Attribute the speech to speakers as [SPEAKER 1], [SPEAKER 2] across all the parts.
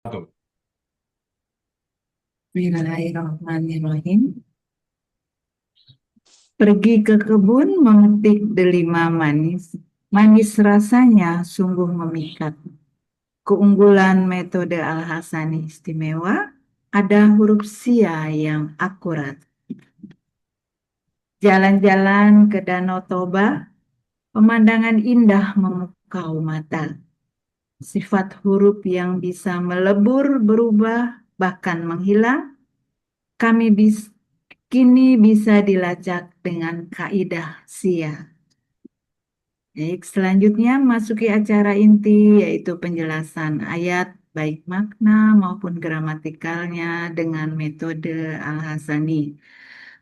[SPEAKER 1] Tuh.
[SPEAKER 2] Bismillahirrahmanirrahim. Pergi ke kebun memetik delima manis. Manis rasanya sungguh memikat. Keunggulan metode Al-Hasani istimewa, ada huruf sia yang akurat. Jalan-jalan ke Danau Toba, pemandangan indah memukau mata. Sifat huruf yang bisa melebur, berubah, bahkan menghilang, kami kini bisa dilacak dengan kaidah sia. Baik, selanjutnya masuki acara inti yaitu penjelasan ayat baik makna maupun gramatikalnya dengan metode Al-Hasani.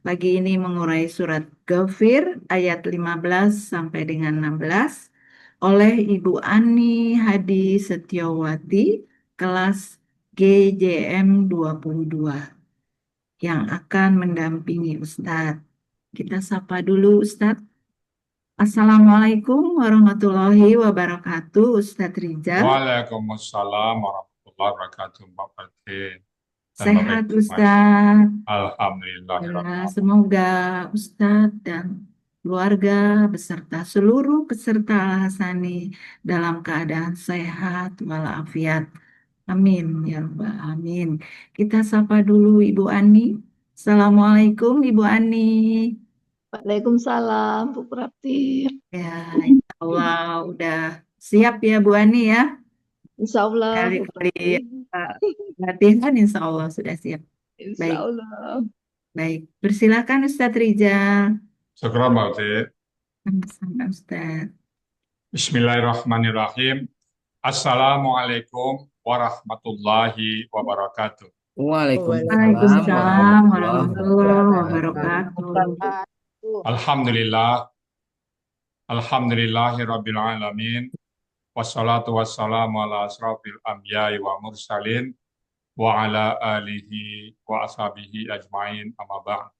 [SPEAKER 2] Pagi ini mengurai surat Ghafir ayat 15 sampai dengan 16 oleh Ibu Ani Hadi Setiawati kelas GJM 22 yang akan mendampingi Ustadz. Kita sapa dulu Ustadz. Assalamualaikum warahmatullahi wabarakatuh, Ustadz Rizal.
[SPEAKER 1] Waalaikumsalam warahmatullahi wabarakatuh, Mbak Fatih dan Bapak
[SPEAKER 2] Sehat,
[SPEAKER 1] Ibu semuanya.
[SPEAKER 2] Ustadz. Ya,
[SPEAKER 1] Alhamdulillahirrahmanirrahim.
[SPEAKER 2] semoga Ustadz dan keluarga beserta seluruh peserta Al-Hasani dalam keadaan sehat walafiat. Amin, ya Rabbal Amin. Kita sapa dulu Ibu Ani. Assalamualaikum, Ibu Ani.
[SPEAKER 3] Waalaikumsalam, Bu Prapti.
[SPEAKER 2] Ya, insya Allah udah siap ya Bu Ani ya.
[SPEAKER 3] Insya Allah, Bu
[SPEAKER 2] Kali-kali
[SPEAKER 3] Prapti.
[SPEAKER 2] latihan insya Allah sudah siap.
[SPEAKER 3] Insya
[SPEAKER 2] Baik,
[SPEAKER 3] Allah.
[SPEAKER 2] baik. Persilakan Ustadz Rizal.
[SPEAKER 1] Syukur Mbak Fatih.
[SPEAKER 2] Sama Ustadz.
[SPEAKER 1] Bismillahirrahmanirrahim. Assalamualaikum warahmatullahi wabarakatuh.
[SPEAKER 4] Waalaikumsalam
[SPEAKER 2] Waalaikumsalam
[SPEAKER 4] warahmatullahi
[SPEAKER 2] warahmatullahi
[SPEAKER 4] wabarakatuh.
[SPEAKER 2] wabarakatuh.
[SPEAKER 1] Alhamdulillah, alhamdulillahi rabbil alamin. Wassalatu wassalamu ala asrafil anbiya'i wa mursalin wa ala alihi wa ashabihi ajmain amma ba'd.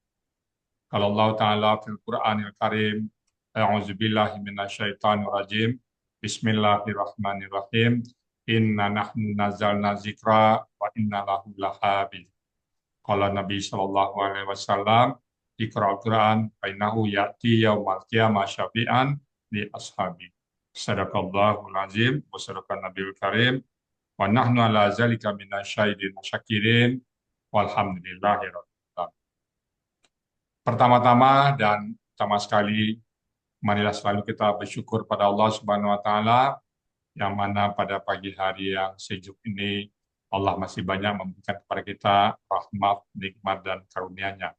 [SPEAKER 1] Kalau Allah Ta'ala fil Qur'anil Karim, A'udzubillahi minasyaitonir rajim. Bismillahirrahmanirrahim. Inna nahnu nazzalna zikra wa inna lahu lahafiz. Qala Nabi sallallahu alaihi wasallam, Iqra'ul Qur'an fa innahu ya'ti yaumal qiyamah syafi'an li ashabi. Sadaqallahul azim wa sadaqan nabiyul karim wa nahnu ala zalika minasyahidin syakirin walhamdulillahi rabbil alamin. Pertama-tama dan utama sekali, marilah selalu kita bersyukur pada Allah Subhanahu wa taala yang mana pada pagi hari yang sejuk ini Allah masih banyak memberikan kepada kita rahmat, nikmat dan karunia-Nya.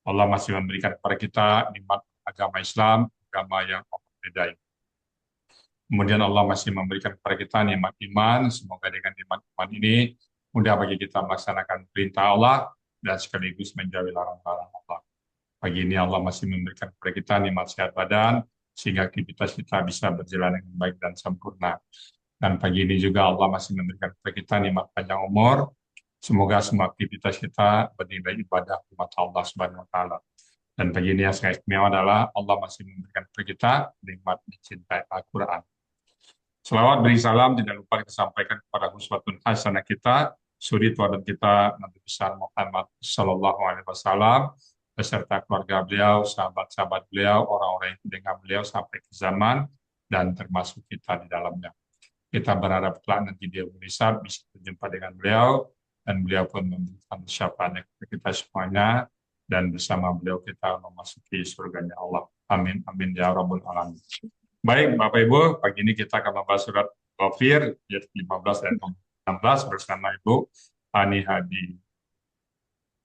[SPEAKER 1] Allah masih memberikan kepada kita nikmat agama Islam, agama yang Allah ridai. Kemudian Allah masih memberikan kepada kita nikmat iman. Semoga dengan nikmat iman ini mudah bagi kita melaksanakan perintah Allah dan sekaligus menjauhi larangan Allah. Pagi ini Allah masih memberikan kepada kita nikmat sehat badan, sehingga aktivitas kita bisa berjalan dengan baik dan sempurna. Dan pagi ini juga Allah masih memberikan kepada kita nikmat panjang umur. Semoga semua aktivitas kita bernilai ibadah umat Allah Subhanahu wa taala. Dan pagi ini yang sangat istimewa adalah Allah masih memberikan kepada kita nikmat mencintai Al-Quran. Selawat beri salam tidak lupa kita sampaikan kepada uswatun hasanah kita, suri teladan kita Nabi besar Muhammad Sallallahu Alaihi Wasallam beserta keluarga beliau, sahabat-sahabat beliau, orang-orang yang mendengar beliau sampai ke zaman dan termasuk kita di dalamnya. Kita berharap kelak nanti di Indonesia bisa berjumpa dengan beliau dan beliau pun memberikan syafaatnya kepada kita semuanya dan bersama beliau kita memasuki surganya Allah. Amin amin ya rabbal alamin. Baik, Bapak Ibu, pagi ini kita akan membahas surat Ghafir, ayat 15 dan 16 bersama Ibu Ani Hadi.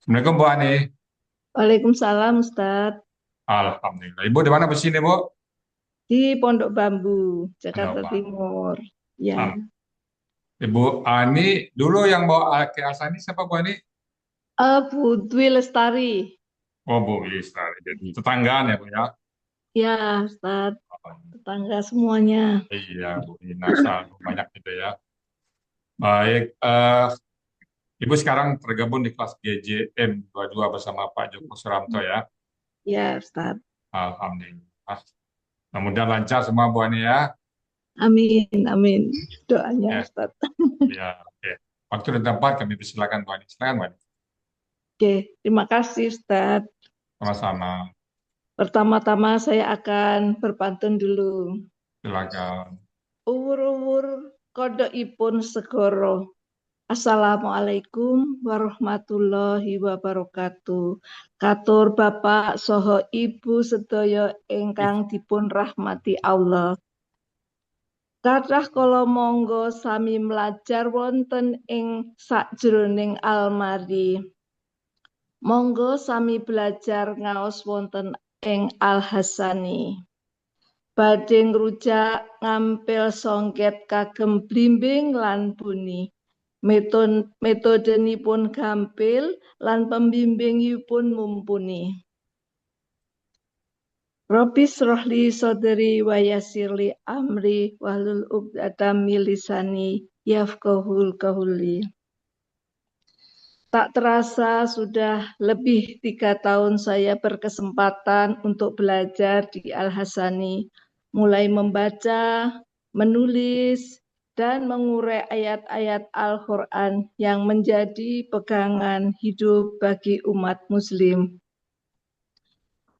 [SPEAKER 1] Assalamualaikum Bu Ani.
[SPEAKER 3] Waalaikumsalam, Ustadz.
[SPEAKER 1] Alhamdulillah. Ibu di mana di sini, Bu?
[SPEAKER 3] Di Pondok Bambu,
[SPEAKER 1] Halo,
[SPEAKER 3] Jakarta
[SPEAKER 1] Pak.
[SPEAKER 3] Timur. Ya.
[SPEAKER 1] Ibu Ani, dulu yang bawa ke Asani siapa Bu Ani?
[SPEAKER 3] Bu Dwi Lestari.
[SPEAKER 1] Oh, Bu Lestari. Jadi tetanggaan ya, Bu ya?
[SPEAKER 3] Ya, Ustadz. Tetangga semuanya.
[SPEAKER 1] Iya, Bu Inasa, banyak gitu ya. Baik, Ibu sekarang tergabung di kelas GJM 22 bersama Pak Joko Suranto ya.
[SPEAKER 3] Ya, Ustadz.
[SPEAKER 1] Alhamdulillah. Mudah-mudahan lancar semua Bu Ani ya.
[SPEAKER 3] Amin, amin. Doanya,
[SPEAKER 1] Ya,
[SPEAKER 3] Ustadz.
[SPEAKER 1] ya, oke. Waktu dan tempat kami persilakan Bu Ani. Silakan Bu Ani.
[SPEAKER 3] Oke, terima kasih Ustadz.
[SPEAKER 1] Sama-sama.
[SPEAKER 3] Pertama-tama saya akan berpantun dulu.
[SPEAKER 1] Silakan.
[SPEAKER 3] Uwur-uwur kodokipun segoro. Assalamualaikum warahmatullahi wabarakatuh. Katur Bapak saha Ibu sedaya ingkang dipun rahmati Allah. Kathah kala monggo sami mlajar wonten ing sakjroning almari. Monggo sami belajar ngaos wonten ing Al-Hasani. Badhe ngrujak ngampil songket kagem blimbing lan buni. Metodenya gampil lan pembimbingipun mumpuni. Rabbi shrahli sadri wa yassirli amri wahlul 'uqdatam min lisani yafqahul qawli. Tak terasa sudah lebih 3 tahun saya berkesempatan untuk belajar di Al-Hasani, mulai membaca, menulis, dan mengurai ayat-ayat Al-Quran yang menjadi pegangan hidup bagi umat Muslim.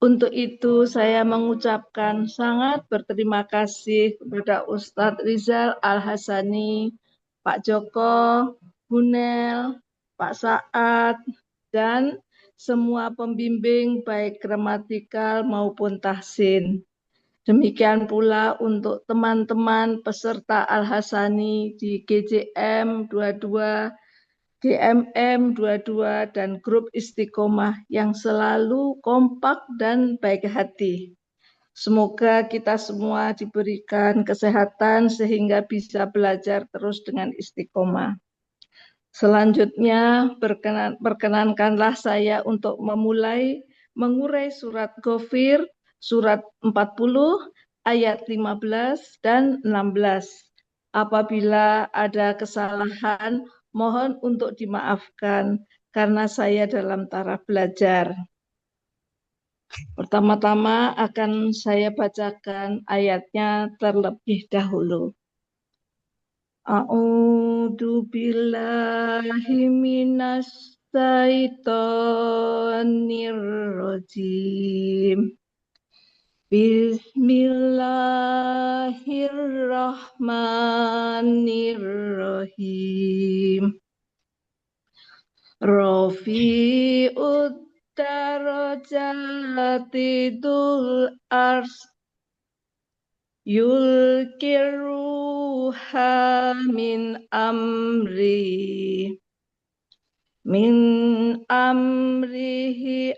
[SPEAKER 3] Untuk itu saya mengucapkan sangat berterima kasih kepada Ustadz Rizal Al-Hasani, Pak Joko, Hunel, Pak Saad, dan semua pembimbing baik gramatikal maupun tahsin. Demikian pula untuk teman-teman peserta Al-Hasani di GJM 22, GMM 22, dan grup Istiqomah yang selalu kompak dan baik hati. Semoga kita semua diberikan kesehatan sehingga bisa belajar terus dengan istiqomah. Selanjutnya, perkenankanlah saya untuk memulai mengurai surat Ghafir, surat 40, ayat 15 dan 16. Apabila ada kesalahan, mohon untuk dimaafkan karena saya dalam taraf belajar. Pertama-tama akan saya bacakan ayatnya terlebih dahulu. A'udzu billahi minas syaitonir rajim. Bismillahirrahmanirrahim. Rafi'ud darajati dzul ars yulkiruha min amrihi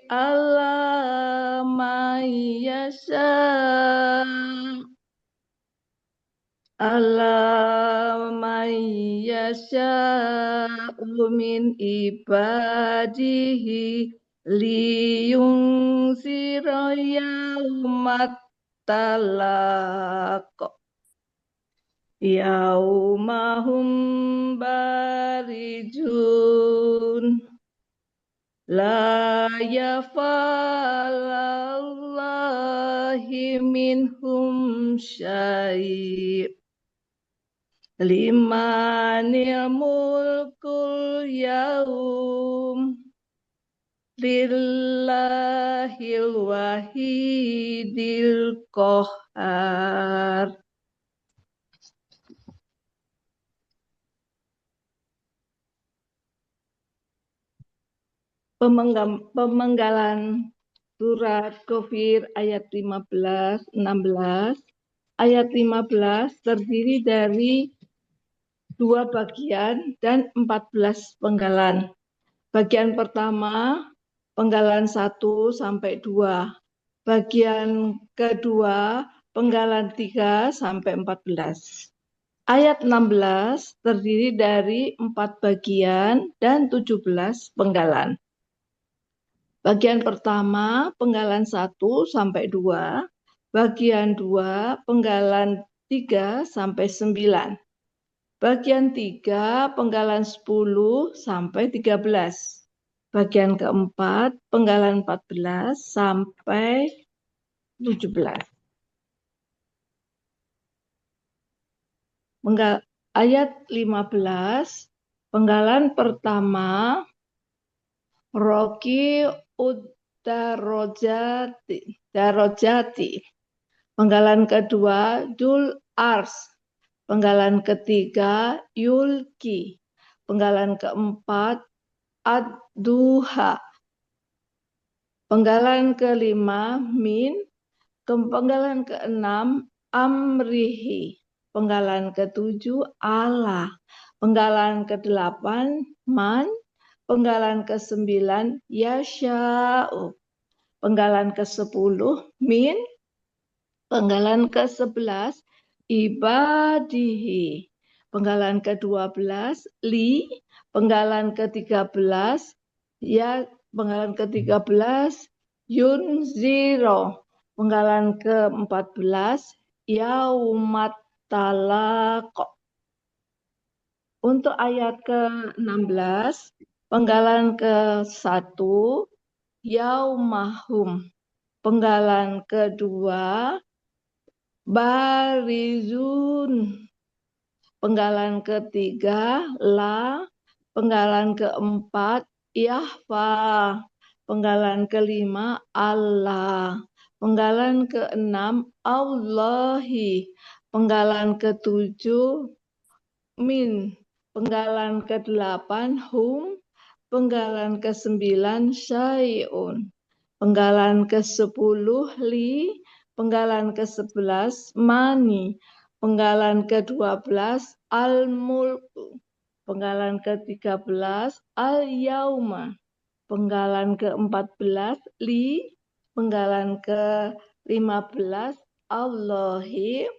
[SPEAKER 3] ala mayyasha'u min ibadihi liyunzira yaumat talaq. Yaumahum barijun la yafalallahi minhum syai' limanil mulkul yaum lillahil wahidil qahhar. Pemenggalan surat Ghafir ayat 15, 16. Ayat 15 terdiri dari 2 bagian dan 14 penggalan. Bagian pertama, penggalan 1 sampai 2. Bagian kedua, penggalan 3 sampai 14. Ayat 16 terdiri dari 4 bagian dan 17 penggalan. Bagian pertama, penggalan 1 sampai 2. Bagian 2, penggalan 3 sampai 9. Bagian 3, penggalan 10 sampai 13. Bagian keempat, penggalan 14 sampai 17. Ayat 15, Penggalan pertama Roki Darojati. Penggalan kedua Dul Ars. Penggalan ketiga Yulki. Penggalan keempat Ad-Duha. Penggalan kelima Min. Penggalan keenam Amrihi. Penggalan ketujuh Allah. Penggalan kedelapan Man. Penggalan ke-9 Yasha'u. Penggalan ke-10 Min. Penggalan ke-11 Ibadihi. Penggalan ke-12 Li. Penggalan ke-13 penggalan ke-13 Yunziro. Penggalan ke-14 Yaumat Talaq. Untuk ayat ke-16, penggalan ke-1 Yaumahum. Penggalan kedua Barizun. Penggalan ketiga La. Penggalan keempat Yahfa. Penggalan kelima Allah. Penggalan keenam Allahi. Penggalan ketujuh Min. Penggalan ke-8 Hum. Penggalan ke-9 Syai'un. Penggalan ke-10 Li. Penggalan ke-11 Mani. Penggalan ke-12 Al-Mulku. Penggalan ke-13 Al-Yauma. Penggalan ke-14 Li. Penggalan ke-15 Allahi.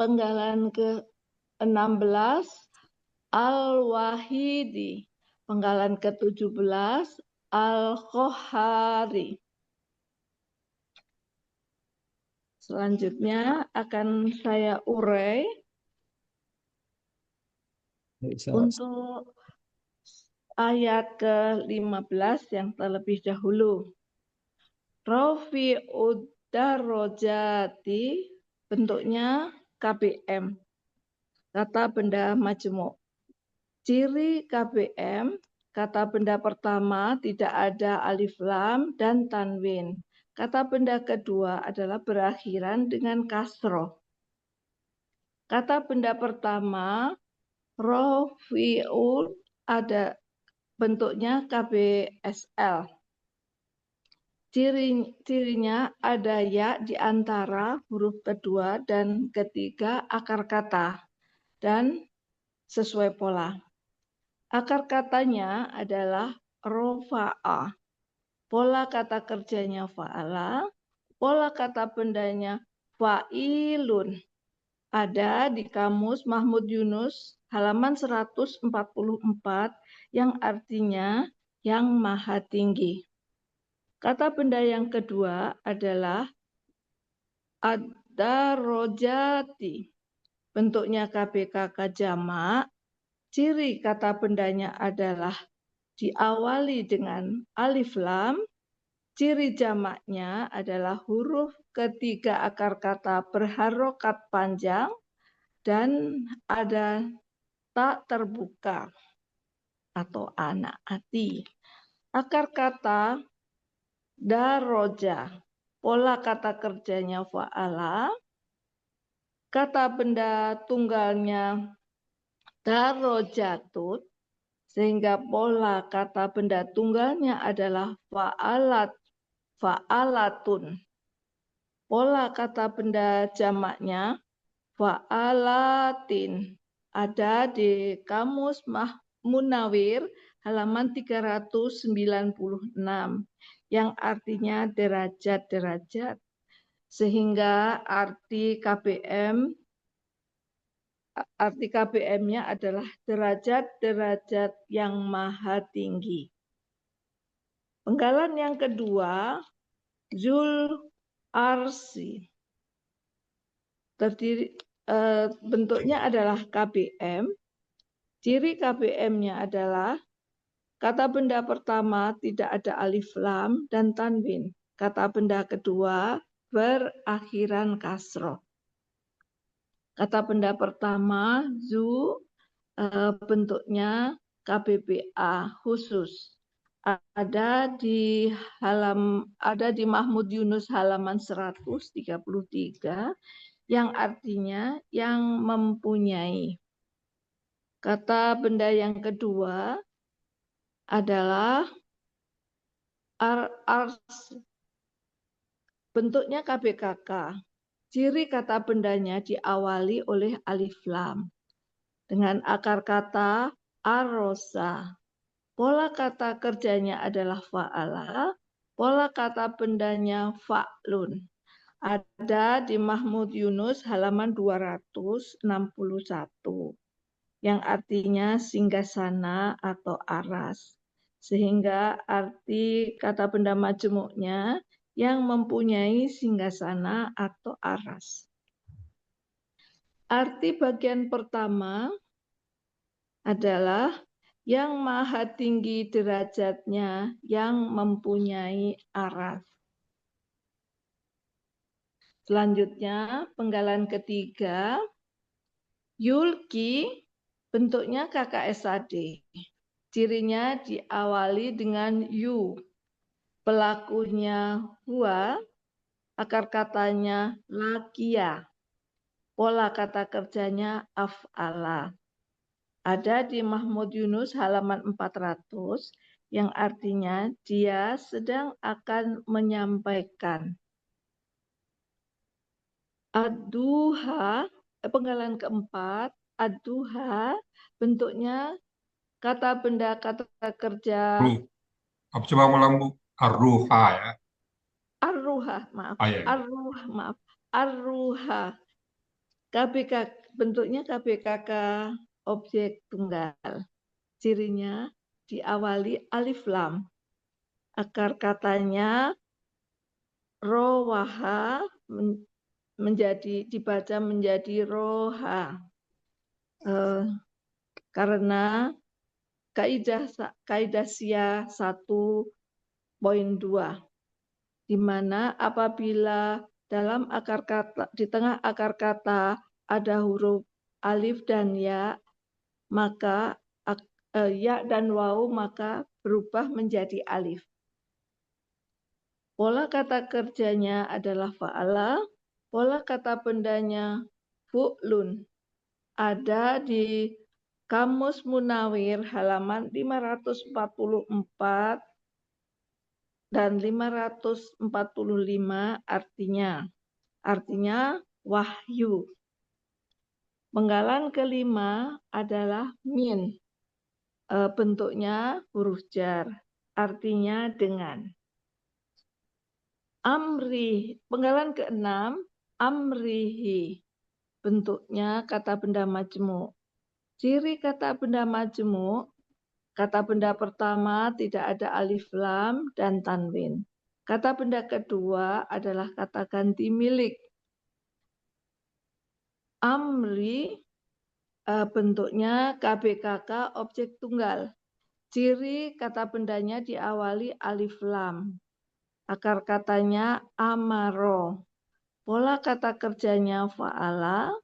[SPEAKER 3] Penggalan ke-16 Al-Wahidi. Penggalan ke-17 Al-Qahhari. Selanjutnya akan saya urai untuk ayat ke-15 yang terlebih dahulu. Rafi'ud darajati, bentuknya KBM, kata benda majmuk. Ciri KBM, kata benda pertama tidak ada alif lam dan tanwin. Kata benda kedua adalah berakhiran dengan kasroh. Kata benda pertama Rafi'ul ada bentuknya KBSL. Cirinya ada ya di antara huruf kedua dan ketiga akar kata dan sesuai pola. Akar katanya adalah rofa'a. Pola kata kerjanya fa'ala. Pola kata bendanya fa'ilun. Ada di kamus Mahmud Yunus halaman 144 yang artinya yang maha tinggi. Kata benda yang kedua adalah ad-darajati. Bentuknya KBKK jamak. Ciri kata bendanya adalah diawali dengan alif lam. Ciri jamaknya adalah huruf ketiga akar kata berharokat panjang dan ada tak terbuka atau anak ati. Akar kata daroja, pola kata kerjanya fa'ala. Kata benda tunggalnya darojatut, sehingga pola kata benda tunggalnya adalah fa'alatun. Pola kata benda jamaknya fa'alatin. Ada di kamus Munawir halaman 396 yang artinya derajat-derajat. Sehingga arti KBM-nya adalah derajat-derajat yang maha tinggi. Penggalan yang kedua, Zul Arsi. Bentuknya adalah KBM. Ciri KBM-nya adalah kata benda pertama tidak ada alif lam dan tanwin. Kata benda kedua berakhiran kasroh. Kata benda pertama zu, bentuknya KBPA khusus. Ada di Mahmud Yunus halaman 133 yang artinya yang mempunyai. Kata benda yang kedua adalah bentuknya KBKK. Ciri kata bendanya diawali oleh alif lam dengan akar kata arosa. Pola kata kerjanya adalah fa'ala, pola kata bendanya fa'lun. Ada di Mahmud Yunus halaman 261 yang artinya singgasana atau aras. Sehingga arti kata benda majemuknya yang mempunyai singgasana atau aras. Arti bagian pertama adalah yang maha tinggi derajatnya yang mempunyai aras. Selanjutnya, penggalan ketiga, Yulki bentuknya KKSAD. Cirinya diawali dengan yu. Pelakunya huwa, akar katanya lakia. Pola kata kerjanya af'ala. Ada di Mahmud Yunus halaman 400 yang artinya dia sedang akan menyampaikan. Ad-duha, penggalan keempat, ad-duha bentuknya kata benda kata kerja
[SPEAKER 1] Ruh. Apa coba ulang Bu? Ar-ruha ya.
[SPEAKER 3] ar-ruha, maaf.
[SPEAKER 1] Ah, ya.
[SPEAKER 3] Ar-ruha, maaf. Ar-ruha. Bentuknya KBKK objek tunggal. Cirinya diawali alif lam. Akar katanya rowaha dibaca menjadi roha. Karena kaidah Sia 1.2 di mana apabila dalam akar kata di tengah akar kata ada huruf alif dan ya, maka ya dan waw maka berubah menjadi alif. Pola kata kerjanya adalah fa'ala, pola kata bendanya fu'lun. Ada di Kamus Munawir halaman 544 dan 545 artinya wahyu. Penggalan kelima adalah min. Bentuknya huruf jar, artinya dengan. Amri, penggalan keenam, amrihi. Bentuknya kata benda majemuk. Ciri kata benda majemuk, kata benda pertama tidak ada alif lam dan tanwin. Kata benda kedua adalah kata ganti milik. Amri bentuknya KBKK objek tunggal. Ciri kata bendanya diawali alif lam. Akar katanya amaro. Pola kata kerjanya fa'ala.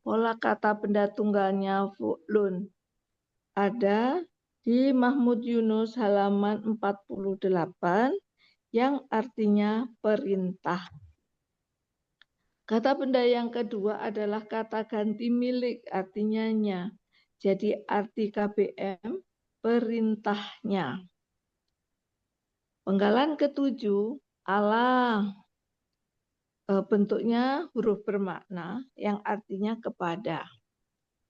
[SPEAKER 3] Pola kata benda tunggalnya fu'lun. Ada di Mahmud Yunus halaman 48 yang artinya perintah. Kata benda yang kedua adalah kata ganti milik, artinya nya. Jadi arti KBM perintahnya. Penggalan ketujuh, ala. Bentuknya huruf bermakna yang artinya kepada.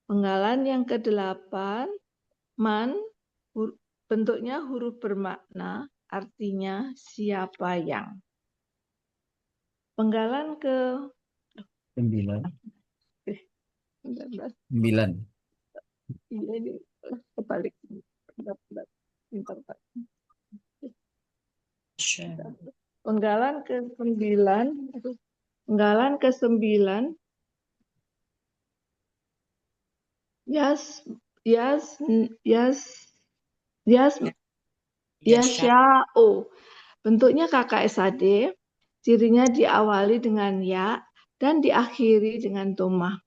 [SPEAKER 3] Penggalan yang kedelapan, man, bentuknya huruf bermakna artinya siapa yang. Penggalan ke
[SPEAKER 4] 9.
[SPEAKER 3] 19.
[SPEAKER 4] 9.
[SPEAKER 3] Iya ini kebalik. Bentar, Pak. Penggalan ke-9 yasya'u. Bentuknya KKSAD, cirinya diawali dengan ya dan diakhiri dengan dhammah.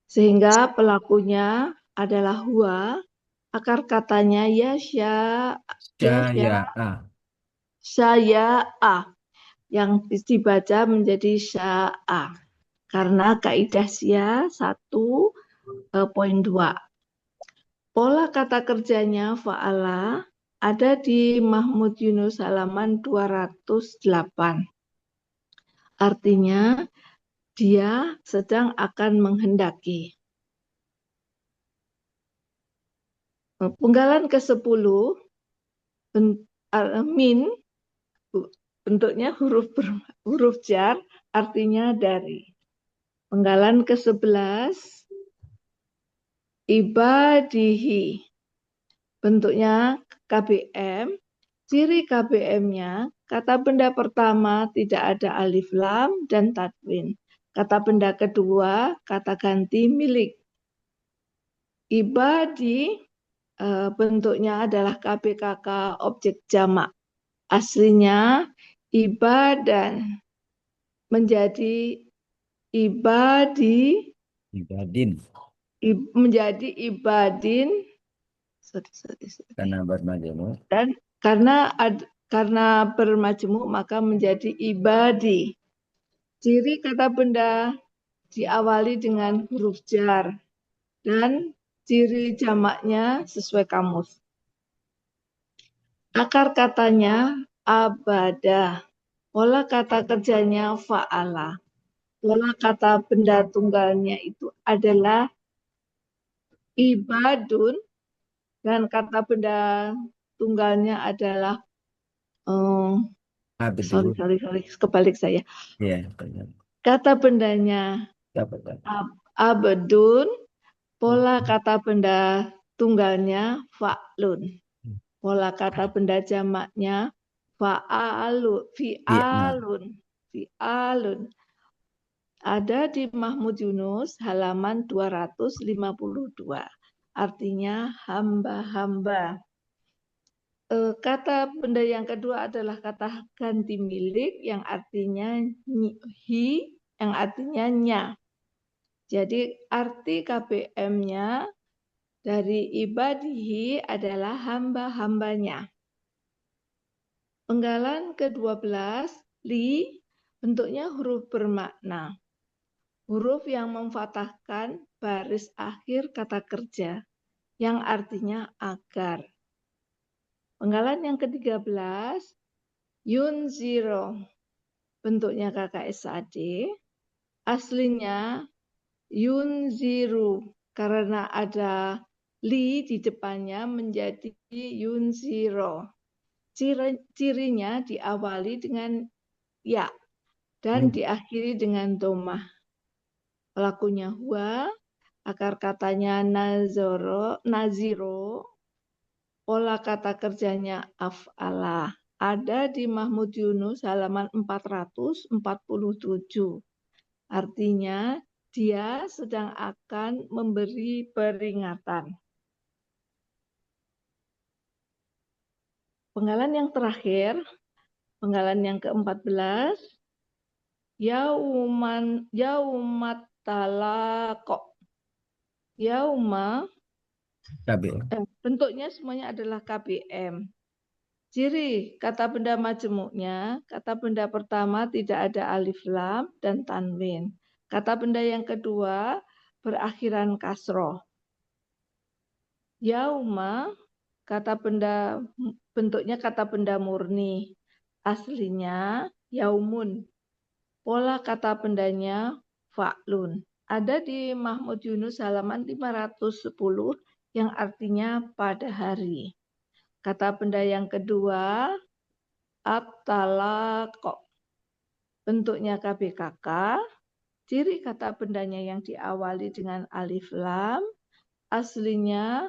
[SPEAKER 3] Sehingga pelakunya adalah huwa. Akar katanya yasya,
[SPEAKER 4] Syaya'a.
[SPEAKER 3] syaya'a, yang dibaca menjadi sya'a. Karena kaidah sya 1.2. Pola kata kerjanya fa'ala ada di Mahmud Yunus halaman 208. Artinya dia sedang akan menghendaki. Penggalan ke-10 min bentuknya huruf jar, artinya dari. Penggalan ke-11 ibadihi, bentuknya KBM. Ciri KBM-nya, kata benda pertama tidak ada alif lam dan tanwin. Kata benda kedua, kata ganti milik. Ibadi bentuknya adalah KBKK objek jamak. Aslinya ibadan menjadi ibadi,
[SPEAKER 4] Ibadin.
[SPEAKER 3] menjadi ibadin.
[SPEAKER 4] Karena bermajemuk.
[SPEAKER 3] Dan karena bermajemuk maka menjadi ibadi. Ciri kata benda diawali dengan huruf jar dan ciri jamaknya sesuai kamus. Akar katanya abada. Pola kata kerjanya fa'ala. Pola kata benda tunggalnya itu adalah ibadun dan kata benda tunggalnya adalah
[SPEAKER 4] Abdul.
[SPEAKER 3] sorry, kebalik saya.
[SPEAKER 4] Ya, benar.
[SPEAKER 3] Kata bendanya
[SPEAKER 4] Dapat.
[SPEAKER 3] abdun, pola kata benda tunggalnya fa'lun. Pola kata benda jamaknya fi'alun. Ada di Mahmud Yunus halaman 252. Artinya hamba-hamba. Kata benda yang kedua adalah kata ganti milik yang artinya hi, yang artinya nya. Jadi arti KBM-nya dari ibadihi adalah hamba-hambanya. Penggalan ke-12, li, bentuknya huruf bermakna. Huruf yang memfathahkan baris akhir kata kerja, yang artinya agar. Penggalan yang ke-13, yunziro, bentuknya KKSAD, aslinya yunziru, karena ada li di depannya menjadi yunziro. Cirinya diawali dengan ya dan diakhiri dengan domah. Pelakunya huwa, akar katanya naziro, pola kata kerjanya af'ala. Ada di Mahmud Yunus halaman 447. Artinya dia sedang akan memberi peringatan. Penggalan yang terakhir, penggalan yang ke-14, yaumat talaqo. Yauma, bentuknya semuanya adalah KBM. Ciri kata benda majemuknya, kata benda pertama tidak ada alif lam dan tanwin. Kata benda yang kedua berakhiran kasroh. Yauma, kata benda bentuknya kata benda murni. Aslinya yaumun. Pola kata bendanya fa'lun. Ada di Mahmud Yunus halaman 510 yang artinya pada hari. Kata benda yang kedua at-talaqo. Bentuknya KBKK. Ciri kata bendanya yang diawali dengan alif lam. Aslinya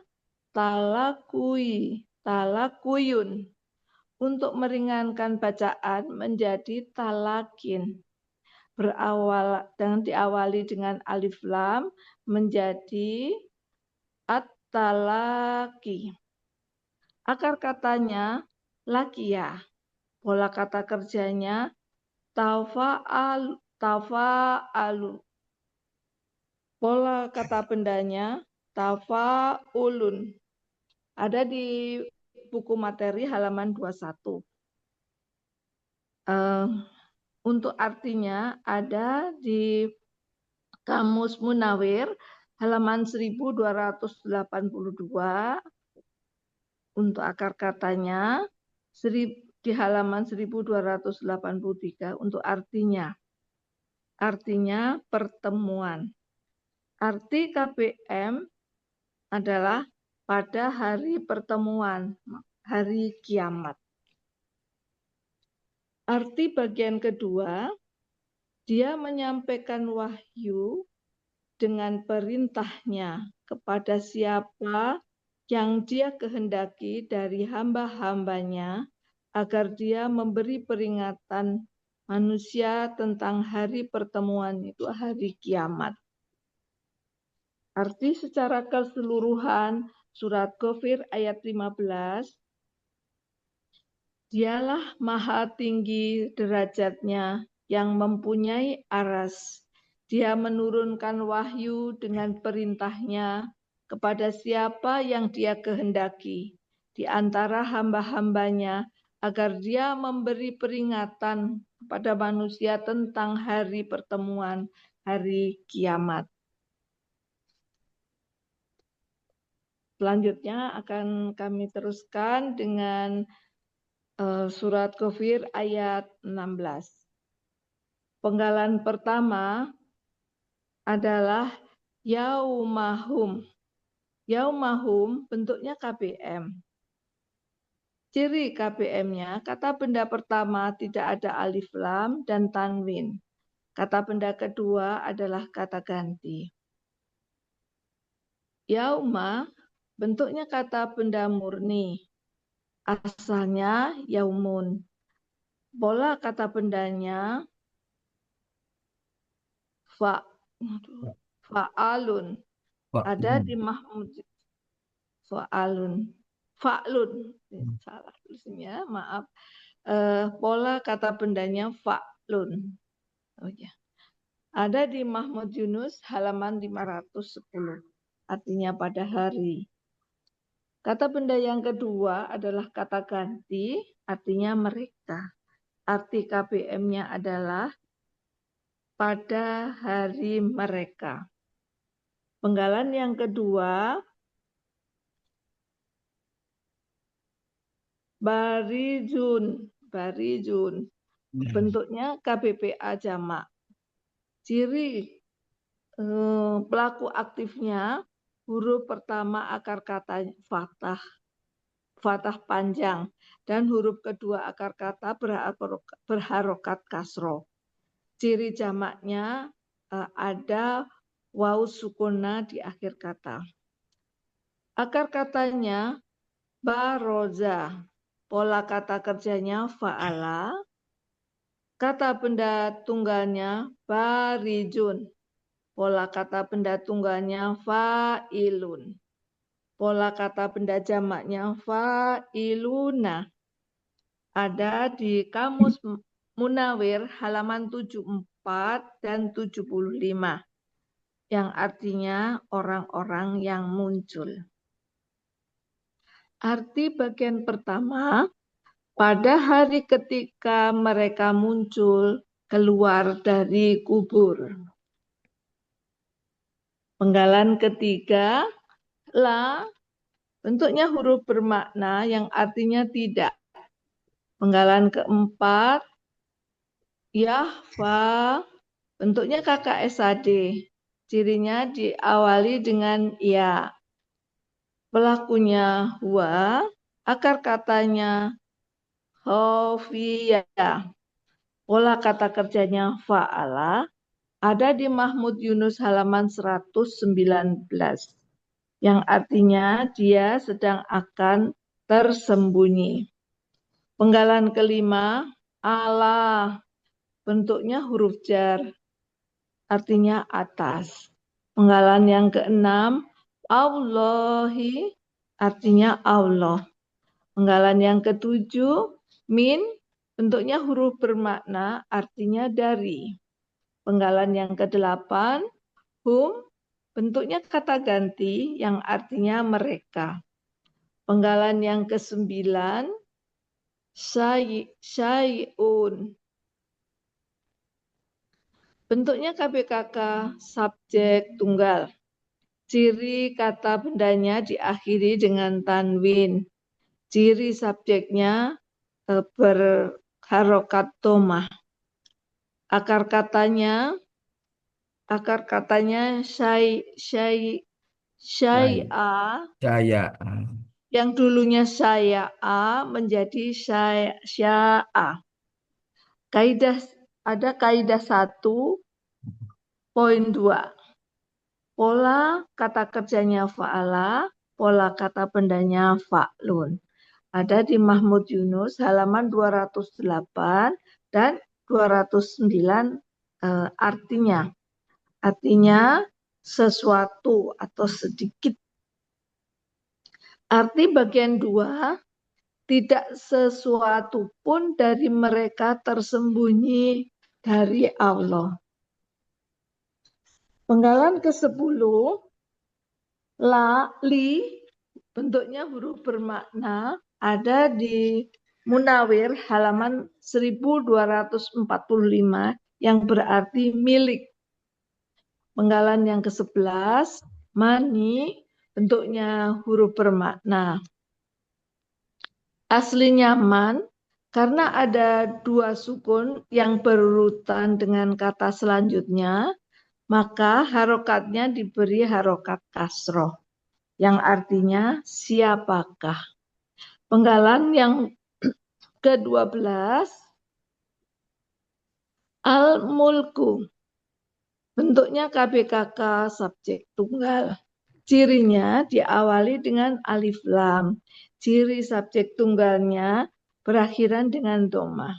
[SPEAKER 3] talakuyun. Untuk meringankan bacaan menjadi talakin. Diawali dengan alif lam menjadi at-talaki. Akar katanya lakia. Pola kata kerjanya tafa'alu. Pola kata bendanya tafa'ulun. Ada di buku materi halaman 21. Untuk artinya ada di Kamus Munawir halaman 1282. Untuk akar katanya di halaman 1283 untuk artinya. Artinya pertemuan. Arti KPM adalah pada hari pertemuan, hari kiamat. Arti bagian kedua, dia menyampaikan wahyu dengan perintahnya kepada siapa yang dia kehendaki dari hamba-hambanya agar dia memberi peringatan manusia tentang hari pertemuan, itu hari kiamat. Arti secara keseluruhan surat Ghafir ayat 15, dialah maha tinggi derajatnya yang mempunyai aras. Dia menurunkan wahyu dengan perintahnya kepada siapa yang dia kehendaki di antara hamba-hambanya agar dia memberi peringatan kepada manusia tentang hari pertemuan, hari kiamat. Selanjutnya akan kami teruskan dengan surat Ghafir ayat 16. Penggalan pertama adalah yaumahum. Yaumahum bentuknya KBM. Ciri KBM-nya, kata benda pertama tidak ada alif lam dan tanwin. Kata benda kedua adalah kata ganti. Yauma bentuknya kata benda murni. Asalnya yaumun. Pola kata bendanya fa'alun. Ada di Mahmud fa'alun. Fa'lun. Salah tulisnya, maaf. Pola kata bendanya fa'lun. Oh ya. Ada di Mahmud Yunus halaman 510. Artinya pada hari. Kata benda yang kedua adalah kata ganti, artinya mereka. Arti KBM-nya adalah pada hari mereka. Penggalan yang kedua, barizun. Barizun. Bentuknya KBPA jamak. Ciri pelaku aktifnya, huruf pertama akar kata fathah. Fathah panjang. Dan huruf kedua akar kata berharokat kasroh. Ciri jamaknya ada waw sukuna di akhir kata. Akar katanya baroza. Pola kata kerjanya fa'ala. Kata benda tunggalnya barijun. Pola kata benda tunggalnya fa'ilun. Pola kata benda jamaknya fa'iluna. Ada di Kamus Munawir halaman 74 dan 75. Yang artinya orang-orang yang muncul. Arti bagian pertama, pada hari ketika mereka muncul keluar dari kubur. Penggalan ketiga, la, bentuknya huruf bermakna yang artinya tidak. Penggalan keempat, yahfa, bentuknya KKSAD. Cirinya diawali dengan ya. Pelakunya huwa, akar katanya khofiyah. Pola kata kerjanya fa'ala. Ada di Mahmud Yunus halaman 119. Yang artinya dia sedang akan tersembunyi. Penggalan kelima, ala. Bentuknya huruf jar. Artinya atas. Penggalan yang keenam, Allahi. Artinya Allah. Penggalan yang ketujuh, min. Bentuknya huruf bermakna, artinya dari. Penggalan yang kedelapan, hum. bentuknya kata ganti yang artinya mereka. Penggalan yang ke-9, syai'un. Bentuknya KBKK subjek tunggal. Ciri kata bendanya diakhiri dengan tanwin. Ciri subjeknya berharokat domah. Akar katanya syai'a,
[SPEAKER 4] Saya.
[SPEAKER 3] yang dulunya syai'a menjadi sya'a. Ada kaidah 1.2. Pola kata kerjanya fa'ala, pola kata bendanya fa'lun. Ada di Mahmud Yunus halaman 208 dan 209 artinya. Artinya sesuatu atau sedikit. Arti bagian 2, tidak sesuatu pun dari mereka tersembunyi dari Allah. Penggalan ke-10, li, bentuknya huruf bermakna, ada di Munawir halaman 1245 yang berarti milik. Penggalan yang ke-11, mani, bentuknya huruf bermakna. Aslinya man, karena ada 2 sukun yang berurutan dengan kata selanjutnya, maka harokatnya diberi harokat kasroh, yang artinya siapakah. Penggalan yang ke-12, al-mulku, bentuknya KBKK subjek tunggal. Cirinya diawali dengan alif lam. Ciri subjek tunggalnya berakhiran dengan domah.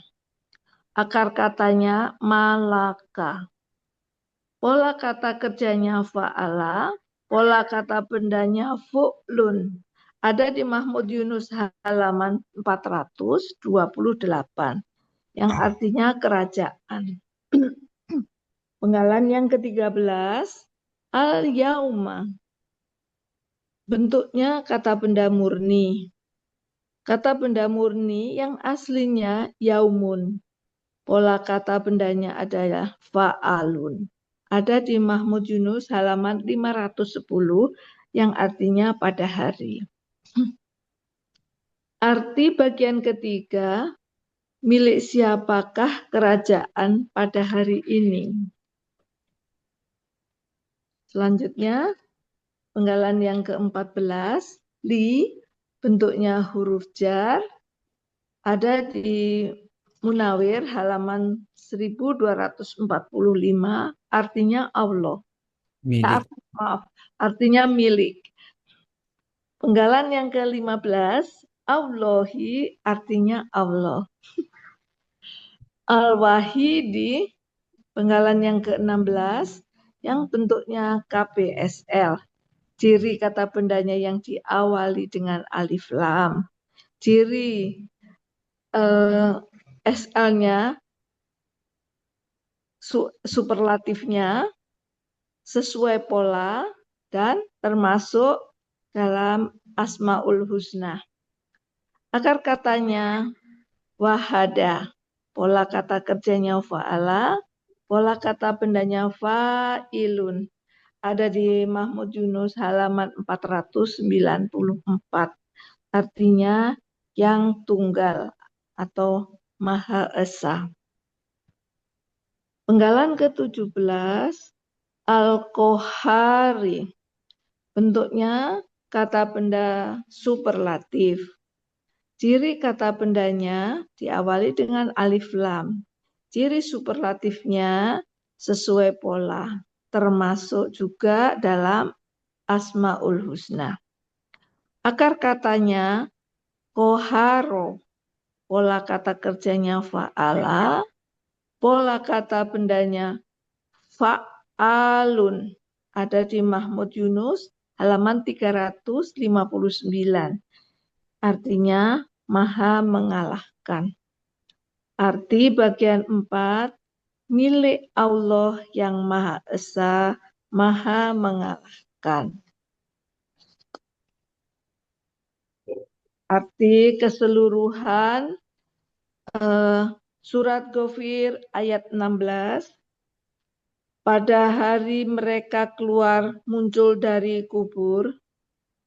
[SPEAKER 3] Akar katanya malaka. Pola kata kerjanya fa'ala, pola kata bendanya fu'lun. Ada di Mahmud Yunus halaman 428, yang artinya kerajaan. Penggalan yang ke-13, al-yauma. Bentuknya kata benda murni. Kata benda murni yang aslinya yaumun. Pola kata bendanya adalah fa'alun. Ada di Mahmud Yunus halaman 510 yang artinya pada hari. Arti bagian ketiga, milik siapakah kerajaan pada hari ini? Selanjutnya, penggalan yang ke-14, li, bentuknya huruf jar, ada di Munawir halaman 1245, artinya Allah.
[SPEAKER 4] Milik.
[SPEAKER 3] Artinya milik. Penggalan yang ke-15, Allahi, artinya Allah. Al-Wahidi, penggalan yang ke-16, yang bentuknya KPSL. Ciri kata bendanya yang diawali dengan alif lam. Ciri SL-nya, superlatifnya, sesuai pola, dan termasuk dalam Asmaul Husna. Akar katanya wahada. Pola kata kerjanya fa'ala, pola kata bendanya fa'ilun. Ada di Mahmud Yunus halaman 494. Artinya yang tunggal atau Maha Esa. Penggalan ke-17, Al-Kohari. Bentuknya kata benda superlatif. Ciri kata bendanya diawali dengan alif lam. Ciri superlatifnya sesuai pola, termasuk juga dalam Asmaul Husna. Akar katanya koharo. Pola kata kerjanya fa'ala, pola kata bendanya fa'alun. Ada di Mahmud Yunus halaman 359. Artinya maha mengalahkan. Arti bagian 4, milik Allah yang Maha Esa Maha mengalahkan. Arti keseluruhan surat Ghafir ayat 16. Pada hari mereka keluar muncul dari kubur,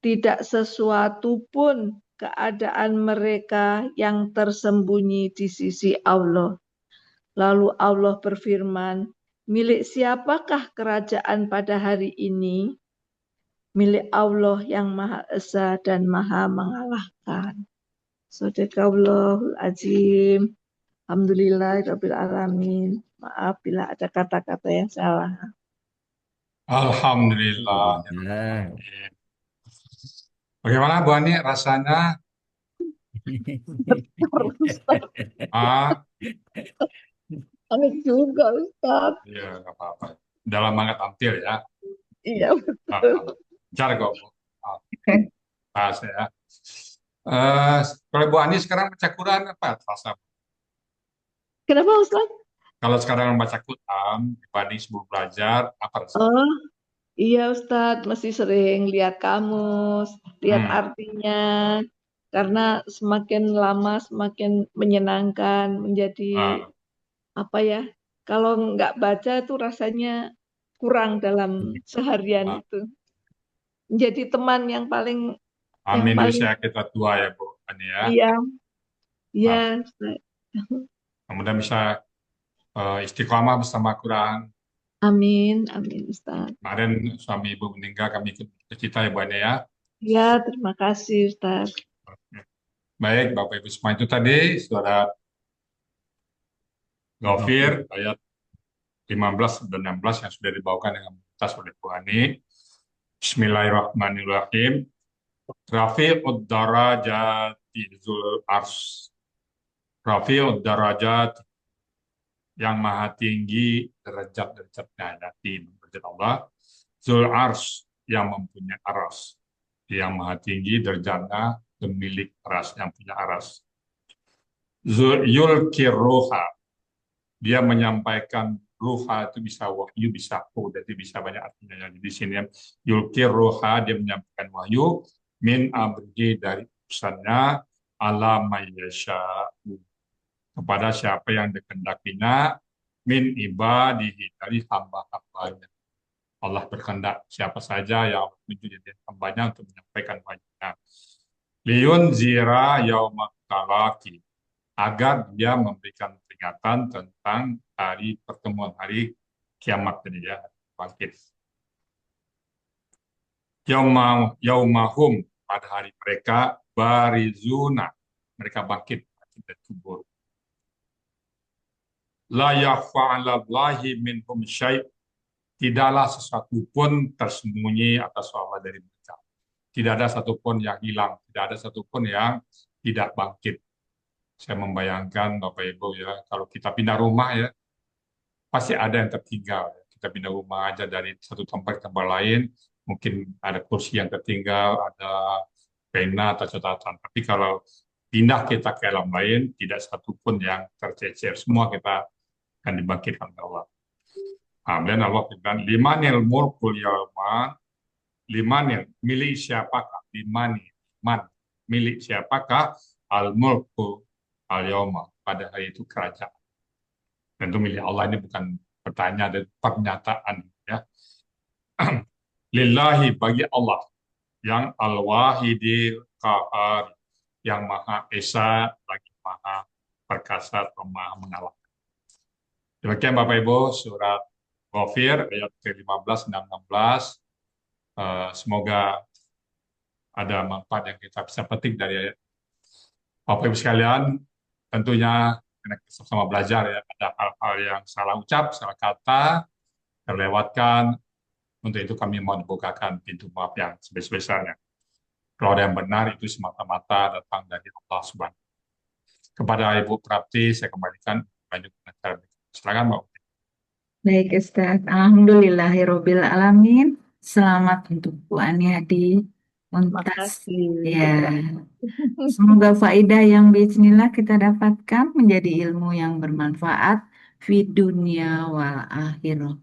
[SPEAKER 3] tidak sesuatu pun keadaan mereka yang tersembunyi di sisi Allah. Lalu Allah berfirman, milik siapakah kerajaan pada hari ini? Milik Allah yang Maha Esa dan Maha mengalahkan. Sadaqallahul azim. Alhamdulillahirabbil alamin. Maaf bila ada kata-kata yang salah.
[SPEAKER 1] Alhamdulillah.
[SPEAKER 4] Alhamdulillah.
[SPEAKER 1] Bagaimana Bu Ani rasanya? Ah,
[SPEAKER 3] Aneh juga Ustaz.
[SPEAKER 1] ya nggak apa-apa. Dalam banget tampil ya.
[SPEAKER 3] Iya.
[SPEAKER 1] Ah, Lancar kok Bu. Ah, pas ya. Kalau Bu Ani sekarang baca Quran apa rasa?
[SPEAKER 3] Kenapa Ustaz?
[SPEAKER 1] Kalau sekarang baca Quran dibanding sebelum belajar apa rasa?
[SPEAKER 3] Oh, iya Ustaz, masih sering lihat kamus, lihat
[SPEAKER 1] Hmm.
[SPEAKER 3] artinya. Karena semakin lama semakin menyenangkan, menjadi
[SPEAKER 1] Ah,
[SPEAKER 3] apa ya? Kalau nggak baca itu rasanya kurang dalam seharian
[SPEAKER 1] ah.
[SPEAKER 3] itu. Menjadi teman yang
[SPEAKER 1] Amin
[SPEAKER 3] paling
[SPEAKER 1] usia kita tua ya Bu Ani ya.
[SPEAKER 3] iya, iya
[SPEAKER 1] Ah,
[SPEAKER 3] Ustaz.
[SPEAKER 1] kemudian bisa istiqomah bersama Quran.
[SPEAKER 3] Amin, amin Ustaz.
[SPEAKER 1] Kemarin suami ibu meninggal, kami ikut berduka ya Bu Ani ya.
[SPEAKER 3] Ya, terima kasih Ustaz.
[SPEAKER 1] Baik, Bapak Ibu semua itu tadi surat Ghafir ayat 15 dan 16 yang sudah dibawakan dengan tuntas oleh Bu Ani. Bismillahirrahmanirrahim. Rafi'ud darajati zul ars. Rafi'ud darajat yang maha tinggi derajat-derajatnya dari derajat Allah. Zul ars yang mempunyai aras. Yang maha tinggi derajatnya pemilik aras yang punya aras. Zul yulkir ruha. Dia menyampaikan ruha itu bisa wahyu, bisa jadi bisa banyak artinya. Jadi di sini yulkir ruha dia menyampaikan wahyu min amri dari urusannya ala mayyasha kepada siapa yang dikehendakinya min ibadihi dari hamba-hambanya. Allah berkehendak siapa saja yang menjadi hambanya untuk menyampaikan wahyunya. Liun zira yaumat talaki agar dia memberikan peringatan tentang hari pertemuan hari kiamat ini ya bangkit. Yaumahum pada hari mereka barizuna mereka bangkit dari kubur. La yakhfa 'alallahi minhum syai' tidaklah sesuatu pun tersembunyi atas Allah dari mereka. Tidak ada satupun yang hilang, tidak ada satupun yang tidak bangkit. Saya membayangkan Bapak Ibu ya, kalau kita pindah rumah ya, pasti ada yang tertinggal. Kita pindah rumah aja dari satu tempat ke tempat lain, mungkin ada kursi yang tertinggal, ada pena atau catatan. Tapi kalau pindah kita ke alam lain, tidak satupun yang tercecer. Semua kita akan dibangkitkan oleh Allah. Kemudian Allah bilang, limanil mulkul yawma, limanil, milik siapakah? Limanil, man, milik siapakah? Al mulku al yawma, pada hari itu kerajaan. Tentu milik Allah ini bukan pertanyaan dan pernyataan ya. Lillahi bagi Allah yang al-wahidil qahar yang maha esa lagi maha perkasa atau maha mengalahkan. Demikian Bapak Ibu surat Ghafir ayat ke-15 dan 16. Semoga ada manfaat yang kita bisa petik dari ayat. Bapak Ibu sekalian, tentunya karena kita sama belajar ya, ada hal-hal yang salah ucap, salah kata, terlewatkan. Untuk itu kami mau dibukakan pintu maaf yang sebesar-besarnya. Kalau ada yang benar itu semata-mata datang dari Allah Subhanahu. Kepada Ibu Prapti saya kembalikan lanjut acara. Silakan Mbak.
[SPEAKER 2] Baik Ustaz, Alhamdulillahirobbil alamin. Selamat untuk Bu Aniadi Untas.
[SPEAKER 3] Makasih.
[SPEAKER 2] Ya, semoga faidah yang bismillah kita dapatkan menjadi ilmu yang bermanfaat di dunia wal akhirah.